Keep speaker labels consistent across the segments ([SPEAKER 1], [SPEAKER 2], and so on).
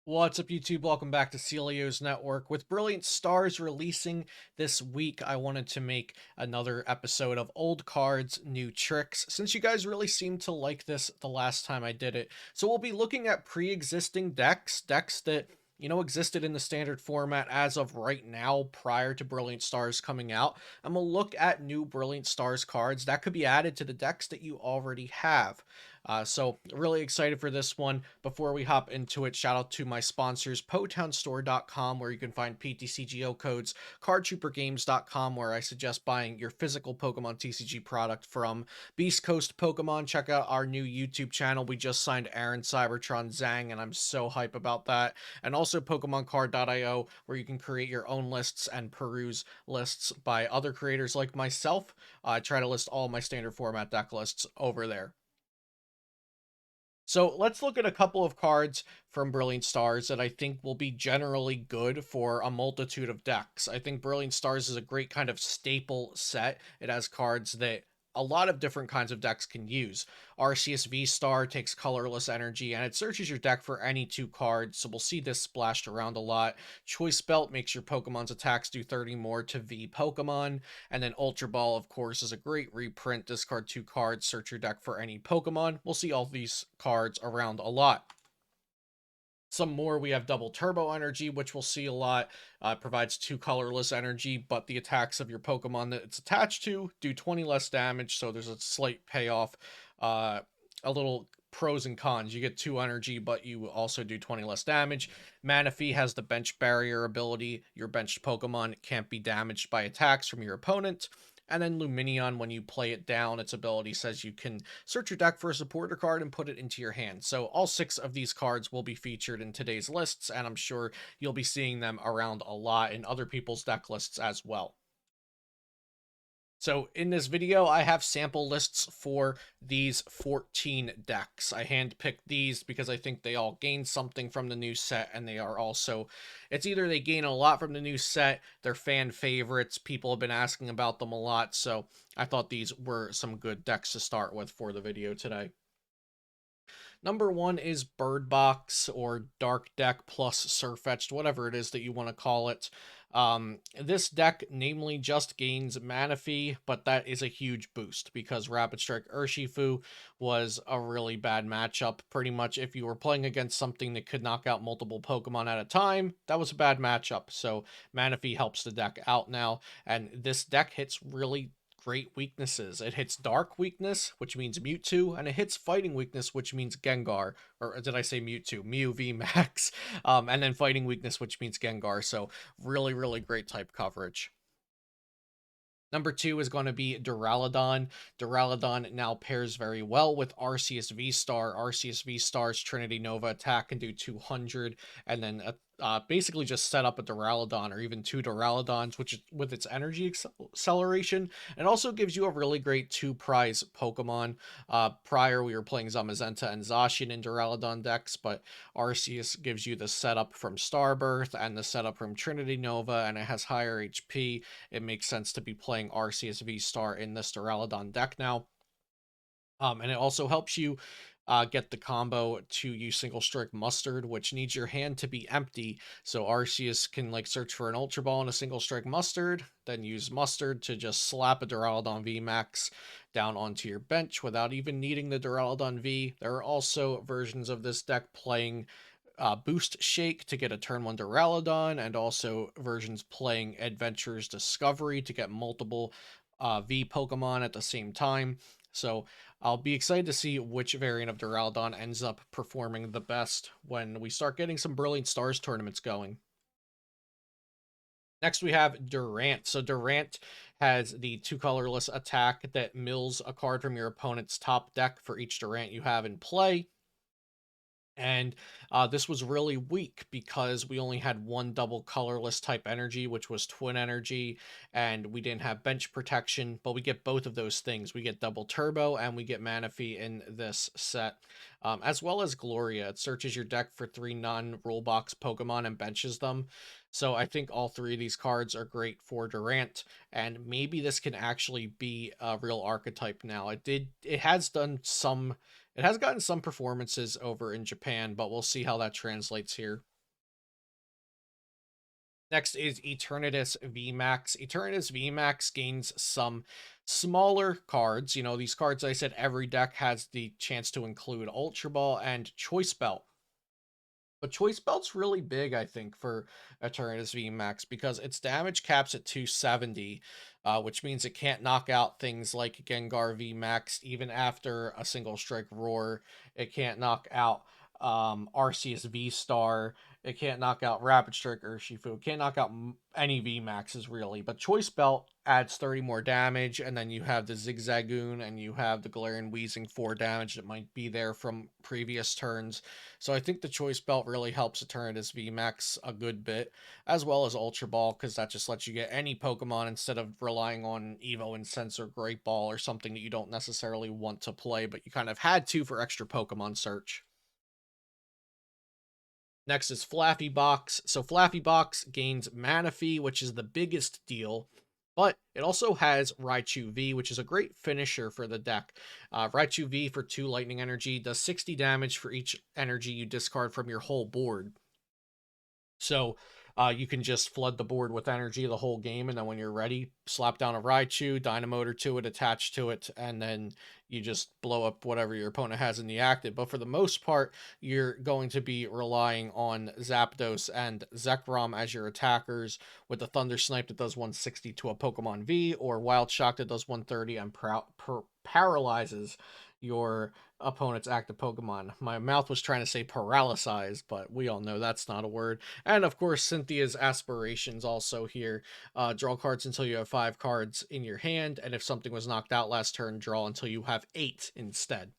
[SPEAKER 1] What's up, YouTube? Welcome back to Celio's Network. With Brilliant Stars releasing this week, I wanted to make another episode of Old Cards, New Tricks, since you guys really seemed to like this the last time I did it. So we'll be looking at pre-existing decks that existed in the standard format as of right now prior to Brilliant Stars coming out. I'm going to look at new Brilliant Stars cards that could be added to the decks that you already have. So really excited for this one. Before we hop into it, shout out to my sponsors, PotownStore.com, where you can find PTCGO codes, CardTrooperGames.com, where I suggest buying your physical Pokemon TCG product from. Beast Coast Pokemon, check out our new YouTube channel. We just signed Aaron Cybertron Zhang, and I'm so hype about that. And also PokemonCard.io, where you can create your own lists and peruse lists by other creators like myself. I try to list all my standard format deck lists over there. So let's look at a couple of cards from Brilliant Stars that I think will be generally good for a multitude of decks. I think Brilliant Stars is a great kind of staple set. It has cards that a lot of different kinds of decks can use. RCSV Star takes colorless energy and it searches your deck for any two cards, so we'll see this splashed around a lot. Choice Belt makes your Pokemon's attacks do 30 more to V Pokemon. And then Ultra Ball, of course, is a great reprint. Discard two cards, search your deck for any Pokemon. We'll see all these cards around a lot. Some more, we have Double Turbo Energy, which we'll see a lot. Provides two colorless energy, but the attacks of your Pokemon that it's attached to do 20 less damage, so there's a slight payoff. A little pros and cons. You get 2 energy, but you also do 20 less damage. Manaphy has the bench barrier ability. Your benched Pokemon can't be damaged by attacks from your opponent. And then Luminion, when you play it down, its ability says you can search your deck for a supporter card and put it into your hand. So all 6 of these cards will be featured in today's lists, and I'm sure you'll be seeing them around a lot in other people's deck lists as well. So in this video, I have sample lists for these 14 decks. I handpicked these because I think they all gain something from the new set, and they are also, it's either they gain a lot from the new set, they're fan favorites, people have been asking about them a lot, so I thought these were some good decks to start with for the video today. Number 1 is Bird Box or Dark Deck plus Surfetched, whatever it is that you want to call it. This deck namely just gains Manaphy, but that is a huge boost because Rapid Strike Urshifu was a really bad matchup. Pretty much if you were playing against something that could knock out multiple Pokemon at a time, that was a bad matchup. So Manaphy helps the deck out now, and this deck hits really great weaknesses. It hits Dark weakness, which means Mewtwo, and it hits Fighting weakness, which means Gengar. Or did I say Mewtwo? Mew VMAX. And then Fighting weakness, which means Gengar. So really, really great type coverage. Number 2 is going to be Duraludon. Duraludon now pairs very well with RCSV Star. RCSV Star's Trinity Nova attack can do 200, and then basically just set up a Duraludon or even 2 Duraludons, which is with its energy acceleration. And also gives you a really great 2 prize Pokemon. Prior, we were playing Zamazenta and Zacian in Duraludon decks, but Arceus gives you the setup from Starbirth and the setup from Trinity Nova, and it has higher HP. It makes sense to be playing Arceus V-Star in this Duraludon deck now. And it also helps you get the combo to use Single Strike Mustard, which needs your hand to be empty. So Arceus can like search for an Ultra Ball and a Single Strike Mustard, then use Mustard to just slap a Duraludon VMAX down onto your bench without even needing the Duraludon V. There are also versions of this deck playing Boost Shake to get a turn 1 Duraludon, and also versions playing Adventurer's Discovery to get multiple V Pokemon at the same time. So I'll be excited to see which variant of Duraludon ends up performing the best when we start getting some Brilliant Stars tournaments going. Next we have Durant. So Durant has the 2 colorless attack that mills a card from your opponent's top deck for each Durant you have in play. And this was really weak because we only had 1 double colorless type energy, which was Twin Energy, and we didn't have bench protection, but we get both of those things. We get double turbo and we get Manaphy in this set, as well as Gloria. It searches your deck for 3 non-rule box Pokemon and benches them. So I think all 3 of these cards are great for Durant, and maybe this can actually be a real archetype now. It has gotten some performances over in Japan, but we'll see how that translates here. Next is Eternatus VMAX. Eternatus VMAX gains some smaller cards. You know, these cards, I said, every deck has the chance to include Ultra Ball and Choice Belt. But Choice Belt's really big, I think, for Eternatus VMAX because its damage caps at 270, which means it can't knock out things like Gengar VMAX even after a single strike roar. It can't knock out Arceus V Star. It can't knock out Rapid Strike Urshifu. It can't knock out any VMAXs really. But Choice Belt adds 30 more damage, and then you have the Zigzagoon and you have the Galarian Wheezing 4 damage that might be there from previous turns. So I think the Choice Belt really helps Eternatus VMAX a good bit, as well as Ultra Ball, because that just lets you get any Pokemon instead of relying on Evo Incense or Great Ball or something that you don't necessarily want to play, but you kind of had to for extra Pokemon search. Next is FLAAFY Box. So FLAAFY Box gains Manaphy, which is the biggest deal, but it also has Raichu V, which is a great finisher for the deck. Raichu V for 2 Lightning Energy does 60 damage for each energy you discard from your whole board. So you can just flood the board with energy the whole game, and then when you're ready, slap down a Raichu, Dynamotor to it, attach to it, and then you just blow up whatever your opponent has in the active. But for the most part, you're going to be relying on Zapdos and Zekrom as your attackers, with the Thunder Snipe that does 160 to a Pokemon V, or Wild Shock that does 130 and paralyzes your opponent's active Pokemon. My mouth was trying to say paralyzed, but we all know that's not a word. And of course, Cynthia's Aspirations also here. Draw cards until you have 5 cards in your hand, and if something was knocked out last turn, draw until you have 8 instead.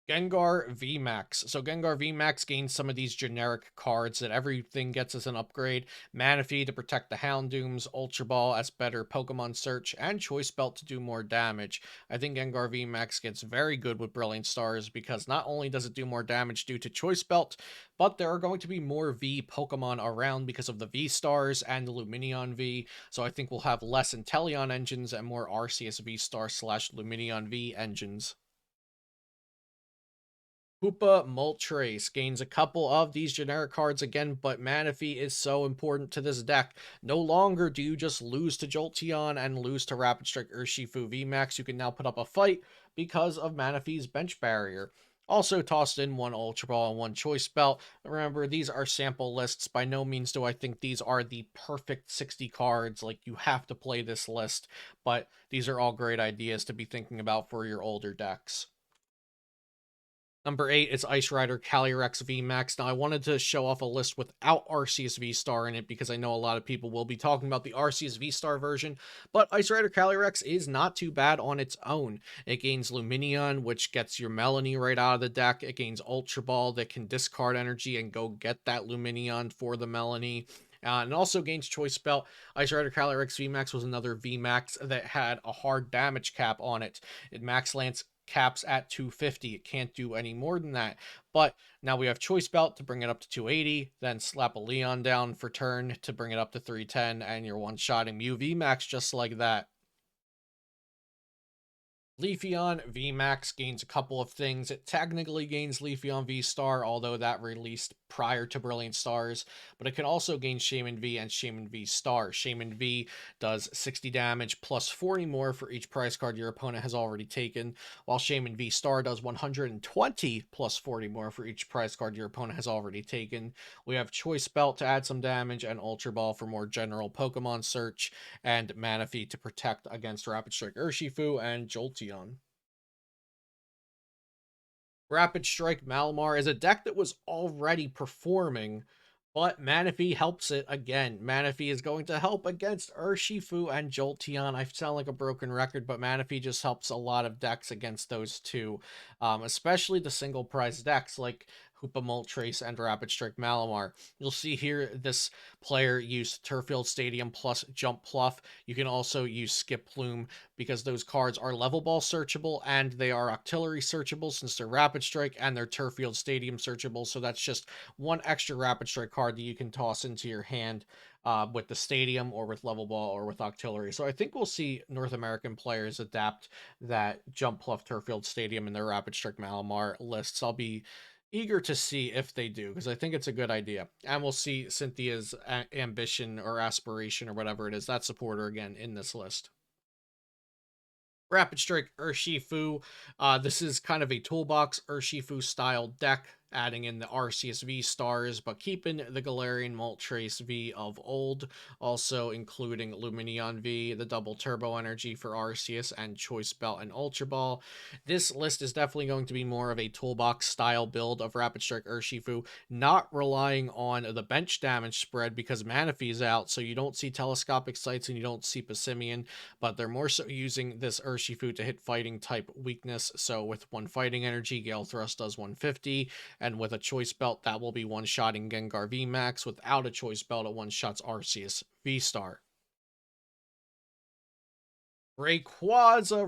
[SPEAKER 1] Gengar VMAX. So Gengar VMAX gains some of these generic cards that everything gets as an upgrade. Manaphy to protect the Houndooms, Ultra Ball as better Pokemon search, and Choice Belt to do more damage. I think Gengar VMAX gets very good with Brilliant Stars because not only does it do more damage due to Choice Belt, but there are going to be more V Pokemon around because of the V Stars and the Lumineon V. So I think we'll have less Inteleon engines and more Arceus V Star / Lumineon V engines. HOOPA Moltres gains a couple of these generic cards again, but Manaphy is so important to this deck. No longer do you just lose to Jolteon and lose to Rapid Strike Urshifu VMAX. You can now put up a fight because of Manaphy's bench barrier. Also tossed in 1 Ultra Ball and 1 Choice Belt. Remember, these are sample lists. By no means do I think these are the perfect 60 cards. Like, you have to play this list. But these are all great ideas to be thinking about for your older decks. Number 8 is Ice Rider CALYREX VMAX. Now, I wanted to show off a list without Arceus V-Star in it because I know a lot of people will be talking about the Arceus V-Star version, but Ice Rider CALYREX is not too bad on its own. It gains Lumineon, which gets your Melanie right out of the deck. It gains Ultra Ball that can discard energy and go get that Lumineon for the Melanie. And also gains Choice Belt. Ice Rider CALYREX VMAX was another VMAX that had a hard damage cap on it. It Max Lance caps at 250. It can't do any more than that. But now we have Choice Belt to bring it up to 280, then slap a Leon down for turn to bring it up to 310, and you're one-shotting Mew VMAX just like that. LEAFEON VMAX gains a couple of things. It technically gains LEAFEON V-Star, although that released prior to Brilliant Stars, but it can also gain Shaman V and Shaman V-Star. Shaman V does 60 damage plus 40 more for each prize card your opponent has already taken, while Shaman V-Star does 120 plus 40 more for each prize card your opponent has already taken. We have Choice Belt to add some damage, and Ultra Ball for more general Pokemon search, and Manaphy to protect against Rapid Strike Urshifu and Jolteon. Rapid Strike Malamar is a deck that was already performing, but Manaphy helps it again. Manaphy is going to help against Urshifu and Jolteon. I sound like a broken record, but Manaphy just helps a lot of decks against those two, especially the single prize decks like HOOPA Moltres and Rapid Strike Malamar. You'll see here this player used Turffield Stadium plus Jump Pluff. You can also use Skip Plume because those cards are level ball searchable and they are Octillery searchable since they're Rapid Strike, and they're Turffield Stadium searchable. So that's just one extra Rapid Strike card that you can toss into your hand with the Stadium or with level ball or with Octillery. So I think we'll see North American players adapt that Jump Pluff Turffield Stadium in their Rapid Strike Malamar lists. I'll be Eager to see if they do, because I think it's a good idea. And we'll see Cynthia's ambition or aspiration or whatever it is, that supporter again in this list. Rapid Strike URSHIFU. This is kind of a toolbox URSHIFU style deck, adding in the RCSV stars, but keeping the Galarian Moltres V of old, also including Luminion V, the double turbo energy for Arceus, and Choice Belt and Ultra Ball. This list is definitely going to be more of a toolbox style build of Rapid Strike URSHIFU, not relying on the bench damage spread because Manaphy's out, so you don't see Telescopic Sights and you don't see Passimian, but they're more so using this Urshifu to hit fighting type weakness. So with one fighting energy, Gale Thrust does 150, and with a choice belt, that will be one-shotting Gengar VMAX. Without a choice belt, it one-shots Arceus V-Star. Rayquaza,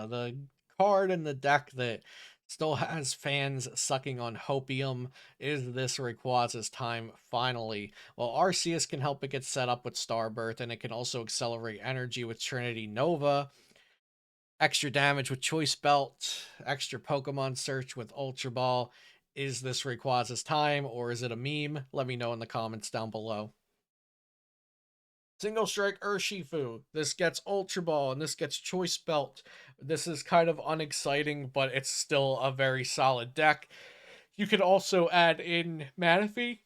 [SPEAKER 1] the card in the deck that still has fans sucking on hopium. Is this Rayquaza's time finally? Well, Arceus can help it get set up with Starbirth, and it can also accelerate energy with Trinity Nova. Extra damage with Choice Belt, extra Pokemon Search with Ultra Ball. Is this Rayquaza's time, or is it a meme? Let me know in the comments down below. Single Strike Urshifu. This gets Ultra Ball, and this gets Choice Belt. This is kind of unexciting, but it's still a very solid deck. You could also add in Manaphy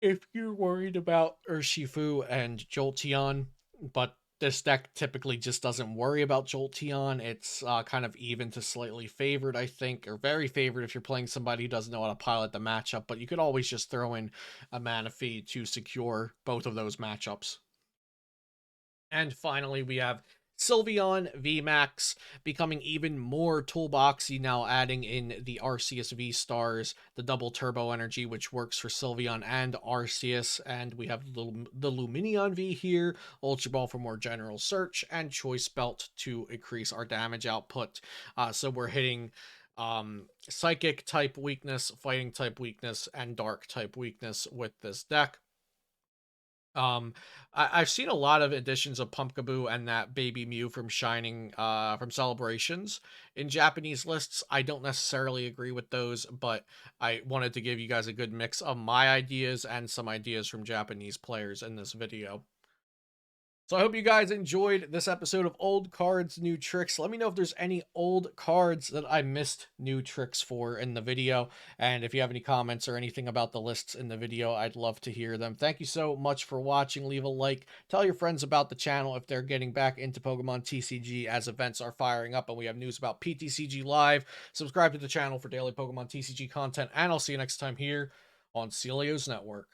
[SPEAKER 1] if you're worried about Urshifu and Jolteon, but this deck typically just doesn't worry about Jolteon. It's kind of even to slightly favored, I think, or very favored if you're playing somebody who doesn't know how to pilot the matchup, but you could always just throw in a Manaphy to secure both of those matchups. And finally, we have SYLVEON VMAX becoming even more toolboxy now, adding in the Arceus V stars, the double turbo energy, which works for Sylveon and Arceus. And we have the Luminion V here, Ultra Ball for more general search, and Choice Belt to increase our damage output. So we're hitting psychic type weakness, fighting type weakness, and dark type weakness with this deck. Um, I've seen a lot of editions of Pumpkaboo and that Baby Mew from Shining, from Celebrations in Japanese lists. I don't necessarily agree with those, but I wanted to give you guys a good mix of my ideas and some ideas from Japanese players in this video. So I hope you guys enjoyed this episode of Old Cards, New Tricks. Let me know if there's any old cards that I missed new tricks for in the video. And if you have any comments or anything about the lists in the video, I'd love to hear them. Thank you so much for watching. Leave a like. Tell your friends about the channel if they're getting back into Pokemon TCG as events are firing up and we have news about PTCG Live. Subscribe to the channel for daily Pokemon TCG content, and I'll see you next time here on Celio's Network.